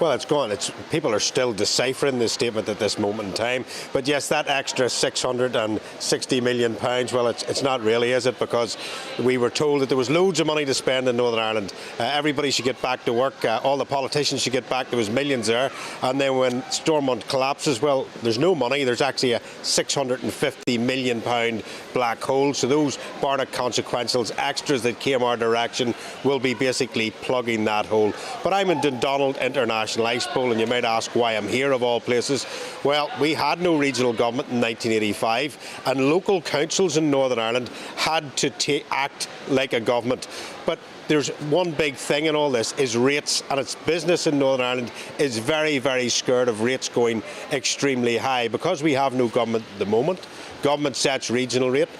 Well, it's gone. People are still deciphering the statement at this moment in time. But yes, that extra £660 million, well, it's not really, is it? Because we were told that there was loads of money to spend in Northern Ireland. Everybody should get back to work. All the politicians should get back. There was millions there. And then when Stormont collapses, well, there's no money. There's actually a £650 million black hole. So those Barnett consequentials, extras that came our direction, will be basically plugging that hole. But I'm in Dundonald International Ice Bowl, and you might ask why I'm here of all places. Well, we had no regional government in 1985, and local councils in Northern Ireland had to act like a government. But there's one big thing in all this is rates, and its business in Northern Ireland is very, very scared of rates going extremely high. Because we have no government at the moment, government sets regional rate,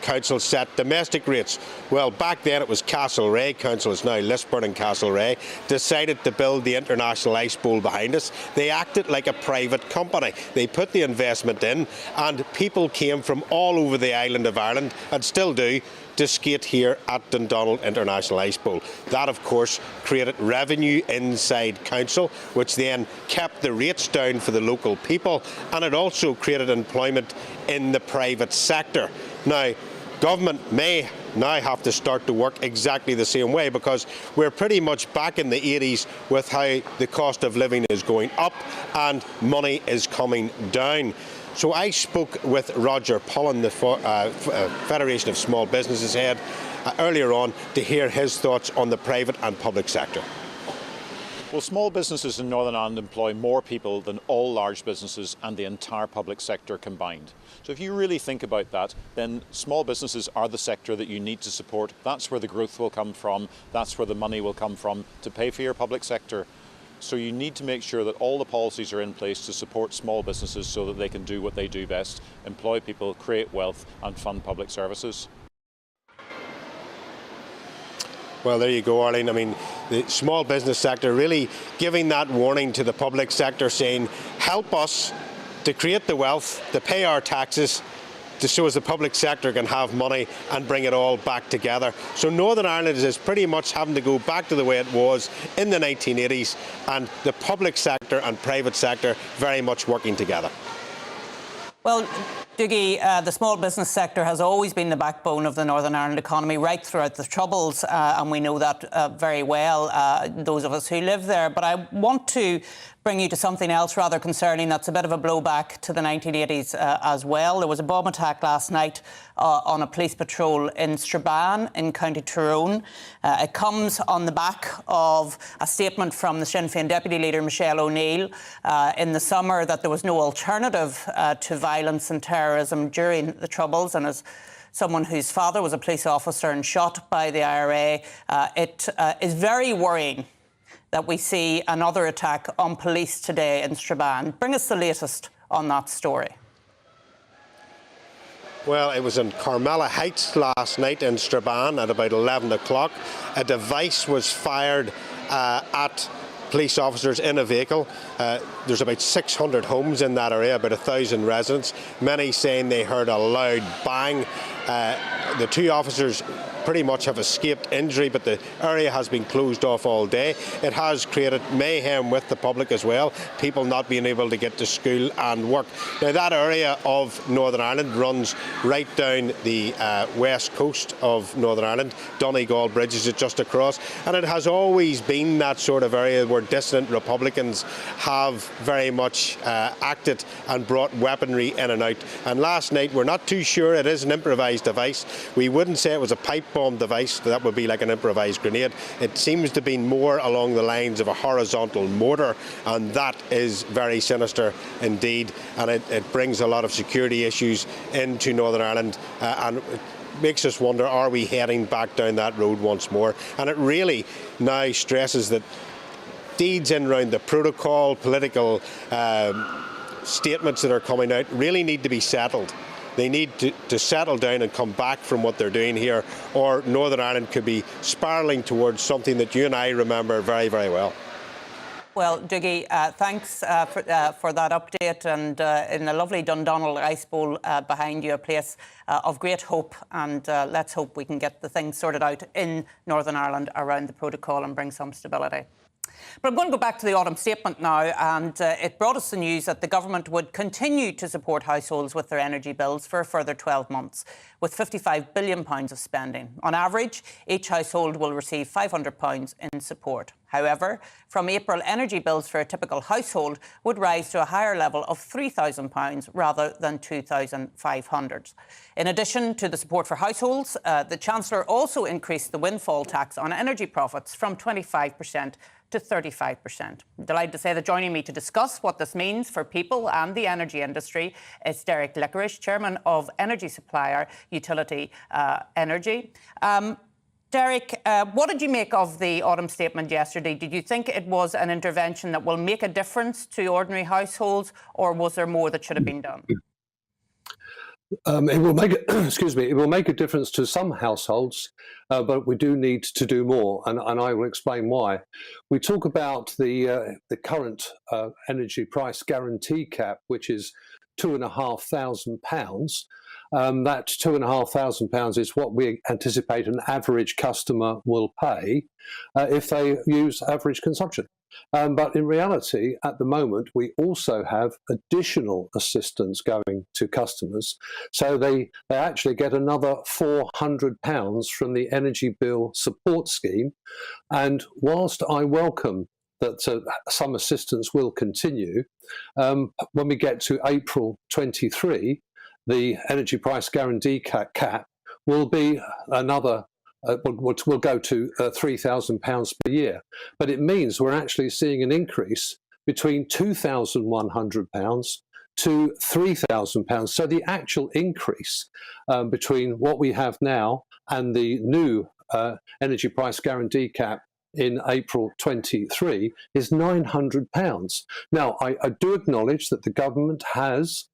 council set domestic rates. Well, back then it was Castlereagh Council, it's now Lisburn and Castlereagh, decided to build the International Ice Bowl behind us. They acted like a private company. They put the investment in, and people came from all over the island of Ireland, and still do, to skate here at Dundonald International Ice Bowl. That, of course, created revenue inside council, which then kept the rates down for the local people, and it also created employment in the private sector. Now, government may now have to start to work exactly the same way, because we're pretty much back in the 80s with how the cost of living is going up and money is coming down. So I spoke with Roger Pullen, the Federation of Small Businesses head, earlier on to hear his thoughts on the private and public sector. Well, small businesses in Northern Ireland employ more people than all large businesses and the entire public sector combined. So if you really think about that, then small businesses are the sector that you need to support. That's where the growth will come from. That's where the money will come from to pay for your public sector. So you need to make sure that all the policies are in place to support small businesses so that they can do what they do best: employ people, create wealth and fund public services. Well, there you go, Arlene. I mean, the small business sector really giving that warning to the public sector, saying, help us to create the wealth, to pay our taxes, so as the public sector can have money and bring it all back together. So Northern Ireland is pretty much having to go back to the way it was in the 1980s, and the public sector and private sector very much working together. Well, Dougie, the small business sector has always been the backbone of the Northern Ireland economy right throughout the Troubles, and we know that very well, those of us who live there. But I want to bring you to something else rather concerning that's a bit of a blowback to the 1980s as well. There was a bomb attack last night on a police patrol in Strabane in County Tyrone. It comes on the back of a statement from the Sinn Féin Deputy Leader Michelle O'Neill in the summer that there was no alternative to violence and terrorism during the Troubles, and as someone whose father was a police officer and shot by the IRA, it is very worrying that we see another attack on police today in Strabane. Bring us the latest on that story. Well, it was in Carmela Heights last night in Strabane at about 11 o'clock. A device was fired at police officers in a vehicle. There's about 600 homes in that area, about 1,000 residents, many saying they heard a loud bang. The two officers pretty much have escaped injury, but the area has been closed off all day. It has created mayhem with the public as well, people not being able to get to school and work. Now, that area of Northern Ireland runs right down the west coast of Northern Ireland. Donegal Bridge is just across, and it has always been that sort of area where dissident Republicans have very much acted and brought weaponry in and out. And last night, we're not too sure, it is an improvised device. We wouldn't say it was a pipe bomb device, that would be like an improvised grenade. It seems to be more along the lines of a horizontal mortar, and that is very sinister indeed, and it brings a lot of security issues into Northern Ireland, and it makes us wonder, are we heading back down that road once more? And it really now stresses that deeds in around the protocol, political statements that are coming out really need to be settled. They need to settle down and come back from what they're doing here, or Northern Ireland could be spiralling towards something that you and I remember very, very well. Well, Dougie, thanks for that update, and in the lovely Dundonald Ice Bowl behind you, a place of great hope, and let's hope we can get the things sorted out in Northern Ireland around the protocol and bring some stability. But I'm going to go back to the autumn statement now, and it brought us the news that the government would continue to support households with their energy bills for a further 12 months, with £55 billion of spending. On average, each household will receive £500 in support. However, from April, energy bills for a typical household would rise to a higher level of £3,000 rather than £2,500. In addition to the support for households, the Chancellor also increased the windfall tax on energy profits from 25% to 35%. I'm delighted to say that joining me to discuss what this means for people and the energy industry is Derek Lickorish, Chairman of energy supplier Utility Energy. Derek, what did you make of the autumn statement yesterday? Did you think it was an intervention that will make a difference to ordinary households, or was there more that should have been done? It will make it will make a difference to some households, but we do need to do more, and I will explain why. We talk about the current energy price guarantee cap, which is £2,500. That £2,500 is what we anticipate an average customer will pay if they use average consumption. But in reality, at the moment, we also have additional assistance going to customers. So they actually get another £400 from the Energy Bill Support Scheme. And whilst I welcome that some assistance will continue, when we get to April 23, the energy price guarantee cap will be another will go to £3,000 per year. But it means we're actually seeing an increase between £2,100 to £3,000. So the actual increase between what we have now and the new energy price guarantee cap in April 23 is £900. Now, I do acknowledge that the government has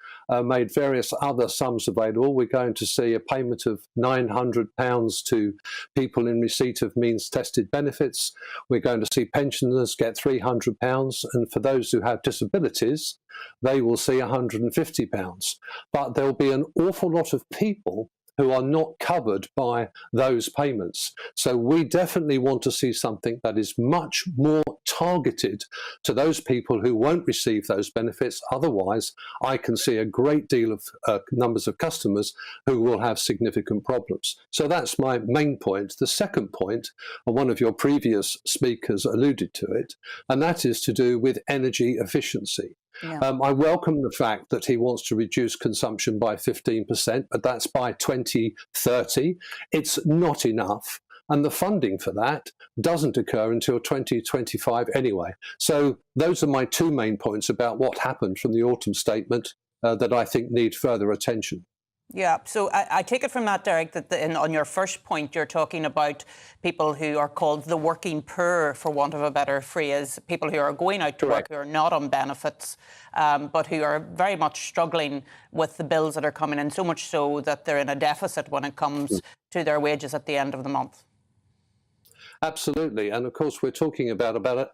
made various other sums available. We're going to see a payment of £900 to people in receipt of means-tested benefits. We're going to see pensioners get £300, and for those who have disabilities, they will see £150. But there'll be an awful lot of people who are not covered by those payments. So we definitely want to see something that is much more targeted to those people who won't receive those benefits. Otherwise, I can see a great deal of numbers of customers who will have significant problems. So that's my main point. The second point, and one of your previous speakers alluded to it, and that is to do with energy efficiency. Yeah. I welcome the fact that he wants to reduce consumption by 15%, but that's by 2030. It's not enough. And the funding for that doesn't occur until 2025 anyway. So those are my two main points about what happened from the autumn statement that I think need further attention. Yeah, so I take it from that, Derek, that on your first point, you're talking about people who are called the working poor, for want of a better phrase, people who are going out to work, who are not on benefits, but who are very much struggling with the bills that are coming in, so much so that they're in a deficit when it comes to their wages at the end of the month. Absolutely. And of course, we're talking about it.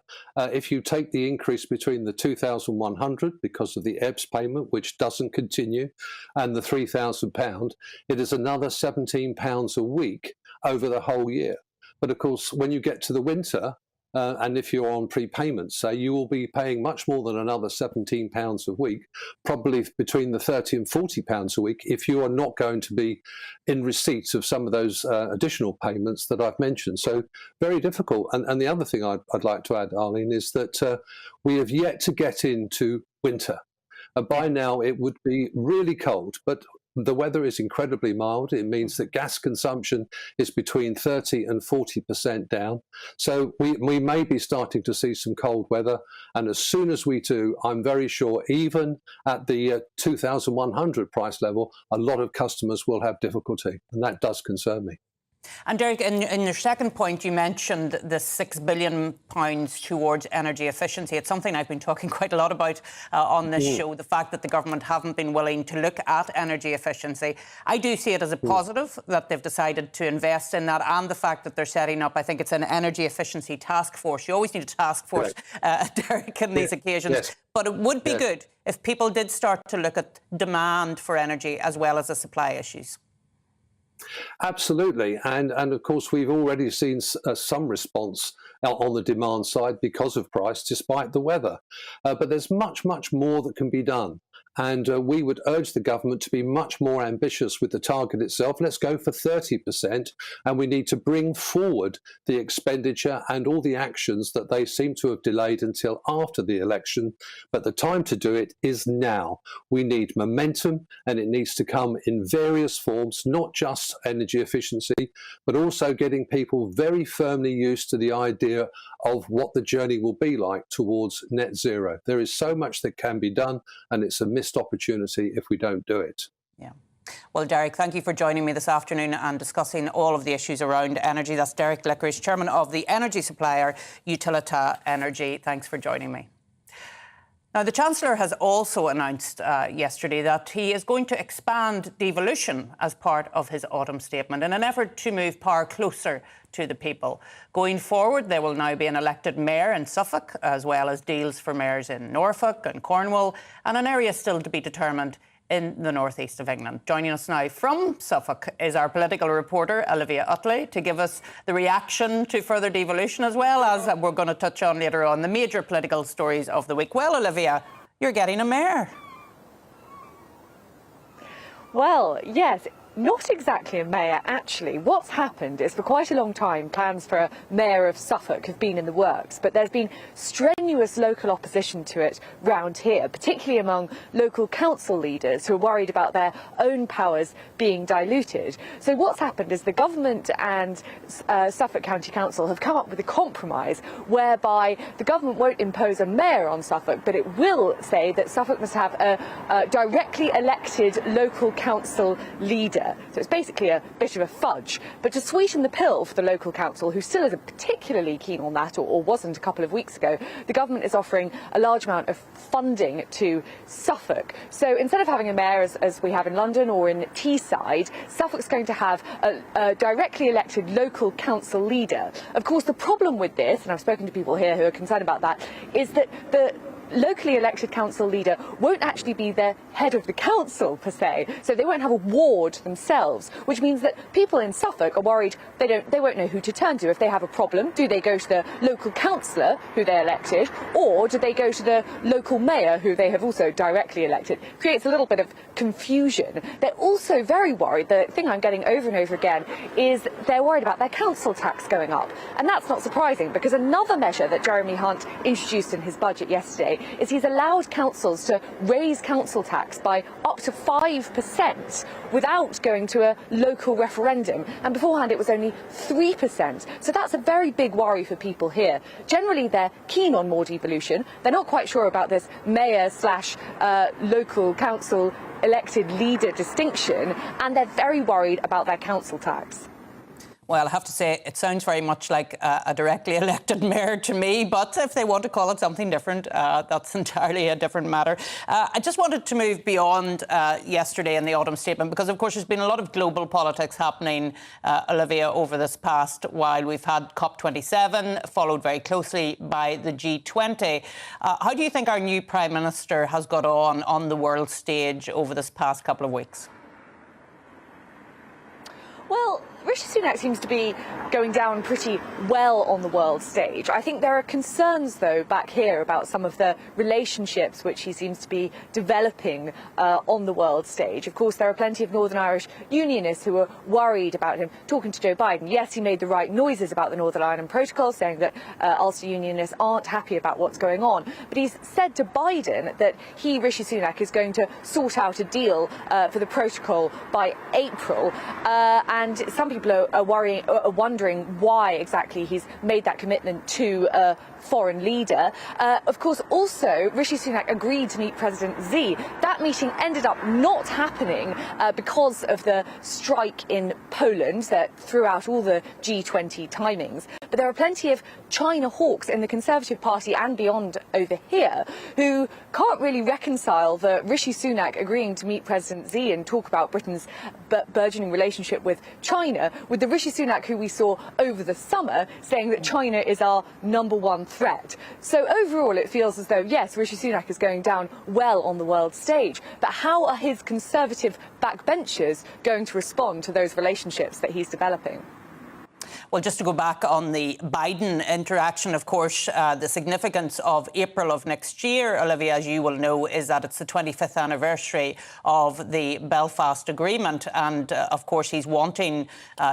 If you take the increase between the £2,100 because of the EBS payment, which doesn't continue, and the £3,000, it is another £17 a week over the whole year. But of course, when you get to the winter, and if you're on prepayment, say, you will be paying much more than another £17 a week, probably between the £30 and £40 a week, if you are not going to be in receipt of some of those additional payments that I've mentioned. So very difficult. And the other thing I'd like to add, Arlene, is that we have yet to get into winter. By now, it would be really cold, but the weather is incredibly mild. It means that gas consumption is between 30 and 40% down. So we may be starting to see some cold weather. And as soon as we do, I'm very sure even at the 2,100 price level, a lot of customers will have difficulty. And that does concern me. And Derek, in your second point, you mentioned the £6 billion towards energy efficiency. It's something I've been talking quite a lot about on this show, the fact that the government haven't been willing to look at energy efficiency. I do see it as a positive that they've decided to invest in that, and the fact that they're setting up, I think it's an energy efficiency task force. You always need a task force, Derek, on these occasions. Yes. But it would be good if people did start to look at demand for energy as well as the supply issues. Absolutely, and of course we've already seen some response on the demand side because of price, despite the weather. But there's much more that can be done. And we would urge the government to be much more ambitious with the target itself. Let's go for 30%. And we need to bring forward the expenditure and all the actions that they seem to have delayed until after the election. But the time to do it is now. We need momentum, and it needs to come in various forms, not just energy efficiency, but also getting people very firmly used to the idea of what the journey will be like towards net zero. There is so much that can be done, and it's a missed opportunity if we don't do it. Yeah. Well, Derek, thank you for joining me this afternoon and discussing all of the issues around energy. That's Derek Licorice, chairman of the energy supplier Utilita Energy. Thanks for joining me. Now, the Chancellor has also announced yesterday that he is going to expand devolution as part of his autumn statement in an effort to move power closer to the people. Going forward, there will now be an elected mayor in Suffolk, as well as deals for mayors in Norfolk and Cornwall, and an area still to be determined in the northeast of England. Joining us now from Suffolk is our political reporter, Olivia Utley, to give us the reaction to further devolution, as well as we're going to touch on later on the major political stories of the week. Well, Olivia, you're getting a mayor. Well, yes. Not exactly a mayor, actually. What's happened is for quite a long time, plans for a mayor of Suffolk have been in the works, but there's been strenuous local opposition to it round here, particularly among local council leaders who are worried about their own powers being diluted. So what's happened is the government and Suffolk County Council have come up with a compromise whereby the government won't impose a mayor on Suffolk, but it will say that Suffolk must have a directly elected local council leader. So it's basically a bit of a fudge. But to sweeten the pill for the local council, who still isn't particularly keen on that, or wasn't a couple of weeks ago, the government is offering a large amount of funding to Suffolk. So instead of having a mayor as we have in London or in Teesside, Suffolk's going to have a directly elected local council leader. Of course, the problem with this, and I've spoken to people here who are concerned about that, is that the locally elected council leader won't actually be the head of the council per se, so they won't have a ward themselves, which means that people in Suffolk are worried they won't know who to turn to. If they have a problem, do they go to the local councillor who they elected, or do they go to the local mayor who they have also directly elected? Creates a little bit of confusion. They're also very worried. The thing I'm getting over and over again is they're worried about their council tax going up, and that's not surprising because another measure that Jeremy Hunt introduced in his budget yesterday is he's allowed councils to raise council tax by up to 5% without going to a local referendum, and beforehand it was only 3%. So that's a very big worry for people here. Generally they're keen on more devolution. They're not quite sure about this mayor / local council elected leader distinction, and they're very worried about their council tax. Well, I have to say, it sounds very much like a directly elected mayor to me, but if they want to call it something different, that's entirely a different matter. I just wanted to move beyond yesterday in the autumn statement, because, of course, there's been a lot of global politics happening, Olivia, over this past while. We've had COP27, followed very closely by the G20. How do you think our new Prime Minister has got on the world stage over this past couple of weeks? Well, Rishi Sunak seems to be going down pretty well on the world stage. I think there are concerns, though, back here about some of the relationships which he seems to be developing on the world stage. Of course, there are plenty of Northern Irish Unionists who are worried about him talking to Joe Biden. Yes, he made the right noises about the Northern Ireland Protocol, saying that Ulster Unionists aren't happy about what's going on. But he's said to Biden that he, Rishi Sunak, is going to sort out a deal for the protocol by April. And some people are wondering why exactly he's made that commitment to a foreign leader. Of course, also, Rishi Sunak agreed to meet President Xi. That meeting ended up not happening because of the strike in Poland that threw out all the G20 timings. But there are plenty of China hawks in the Conservative Party and beyond over here who can't really reconcile the Rishi Sunak agreeing to meet President Xi and talk about Britain's burgeoning relationship with China with the Rishi Sunak who we saw over the summer saying that China is our #1 threat. So overall it feels as though, yes, Rishi Sunak is going down well on the world stage, but how are his Conservative backbenchers going to respond to those relationships that he's developing? Well, just to go back on the Biden interaction, of course, the significance of April of next year, Olivia, as you will know, is that it's the 25th anniversary of the Belfast Agreement. And, of course, he's wanting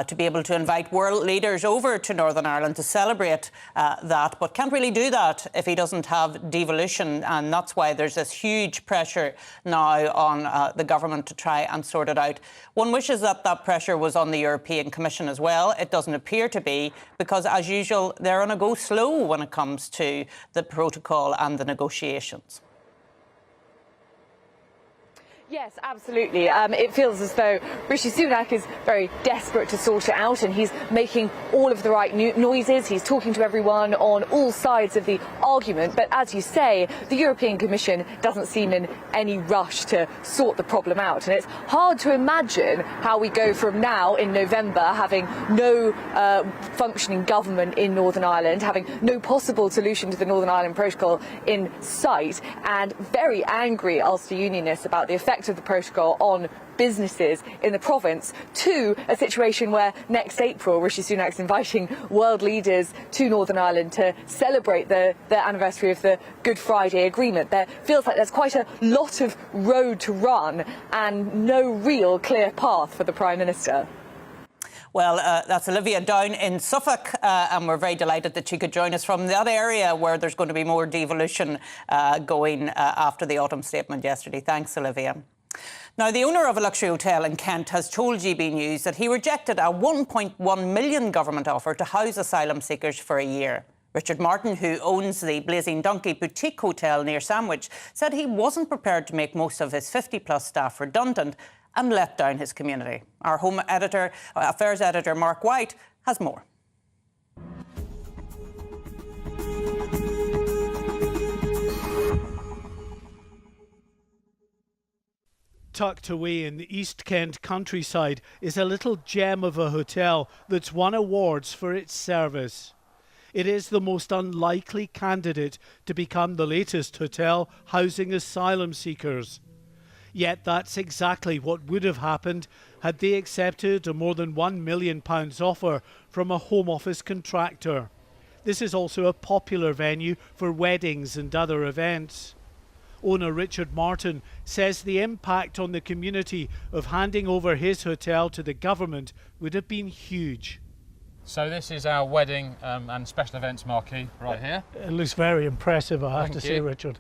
to be able to invite world leaders over to Northern Ireland to celebrate that, but can't really do that if he doesn't have devolution. And that's why there's this huge pressure now on the government to try and sort it out. One wishes that that pressure was on the European Commission as well. It doesn't appear to be, because as usual they're on a go slow when it comes to the protocol and the negotiations. Yes, absolutely. It feels as though Rishi Sunak is very desperate to sort it out, and he's making all of the right noises. He's talking to everyone on all sides of the argument. But as you say, the European Commission doesn't seem in any rush to sort the problem out. And it's hard to imagine how we go from now in November having no functioning government in Northern Ireland, having no possible solution to the Northern Ireland Protocol in sight, and very angry Ulster Unionists about the effect of the protocol on businesses in the province, to a situation where next April Rishi Sunak's inviting world leaders to Northern Ireland to celebrate the anniversary of the Good Friday Agreement. There feels like there's quite a lot of road to run and no real clear path for the Prime Minister. Well, that's Olivia down in Suffolk, and we're very delighted that she could join us from that area where there's going to be more devolution going after the autumn statement yesterday. Thanks, Olivia. Now, the owner of a luxury hotel in Kent has told GB News that he rejected a £1.1 million government offer to house asylum seekers for a year. Richard Martin, who owns the Blazing Donkey boutique hotel near Sandwich, said he wasn't prepared to make most of his 50-plus staff redundant and let down his community. Our Home Affairs editor, Mark White, has more. Tucked away in the East Kent countryside is a little gem of a hotel that's won awards for its service. It is the most unlikely candidate to become the latest hotel housing asylum seekers. Yet that's exactly what would have happened had they accepted a more than £1 million offer from a Home Office contractor. This is also a popular venue for weddings and other events. Owner Richard Martin says the impact on the community of handing over his hotel to the government would have been huge. So this is our wedding and special events marquee right here. It looks very impressive, I have to say, Richard.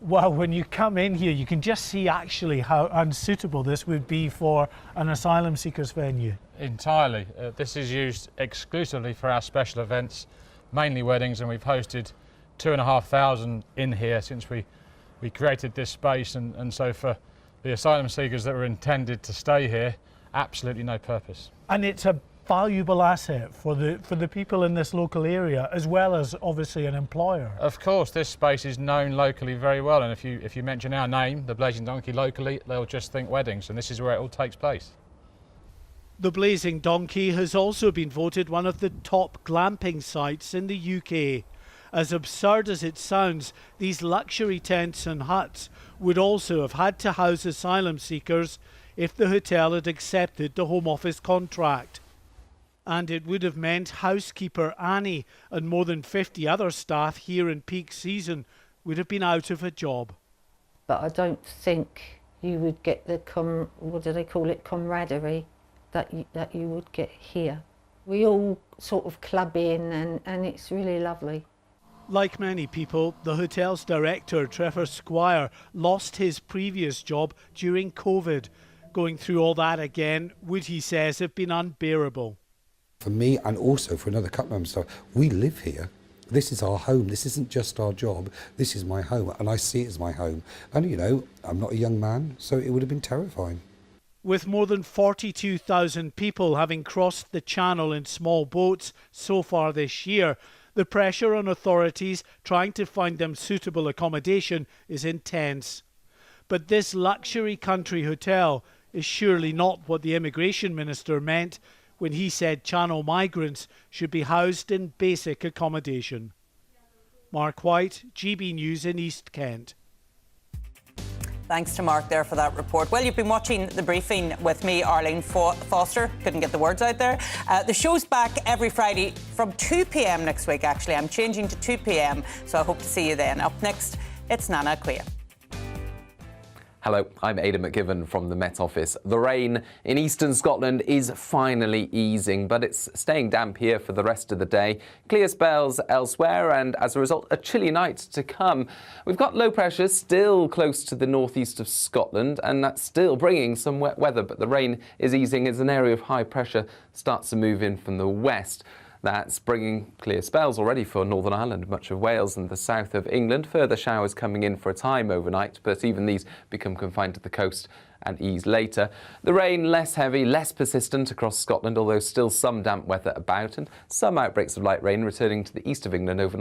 Well, when you come in here, you can just see actually how unsuitable this would be for an asylum seekers venue. Entirely. This is used exclusively for our special events, mainly weddings, and we've hosted 2,500 in here since we created this space, and so for the asylum seekers that were intended to stay here, absolutely no purpose. And it's a valuable asset for the people in this local area, as well as obviously an employer. Of course, this space is known locally very well, and if you mention our name, the Blazing Donkey, locally, they'll just think weddings, and this is where it all takes place. The Blazing Donkey has also been voted one of the top glamping sites in the UK. As absurd as it sounds, these luxury tents and huts would also have had to house asylum seekers if the hotel had accepted the Home Office contract. And it would have meant housekeeper Annie and more than 50 other staff here in peak season would have been out of a job. But I don't think you would get the camaraderie that you would get here. We all sort of club in and it's really lovely. Like many people, the hotel's director, Trevor Squire, lost his previous job during COVID. Going through all that again would, he says, have been unbearable. For me, and also for another couple of staff, we live here. This is our home. This isn't just our job. This is my home, and I see it as my home. And, you know, I'm not a young man, so it would have been terrifying. With more than 42,000 people having crossed the channel in small boats so far this year, the pressure on authorities trying to find them suitable accommodation is intense. But this luxury country hotel is surely not what the immigration minister meant when he said channel migrants should be housed in basic accommodation. Mark White, GB News in East Kent. Thanks to Mark there for that report. Well, you've been watching The Briefing with me, Arlene Foster. Couldn't get the words out there. The show's back every Friday from 2 p.m. next week, actually. I'm changing to 2 p.m, so I hope to see you then. Up next, it's Nana Quia. Hello, I'm Aidan McGivern from the Met Office. The rain in eastern Scotland is finally easing, but it's staying damp here for the rest of the day. Clear spells elsewhere, and as a result, a chilly night to come. We've got low pressure still close to the northeast of Scotland, and that's still bringing some wet weather, but the rain is easing as an area of high pressure starts to move in from the west. That's bringing clear spells already for Northern Ireland, much of Wales and the south of England. Further showers coming in for a time overnight, but even these become confined to the coast and ease later. The rain less heavy, less persistent across Scotland, although still some damp weather about, and some outbreaks of light rain returning to the east of England overnight.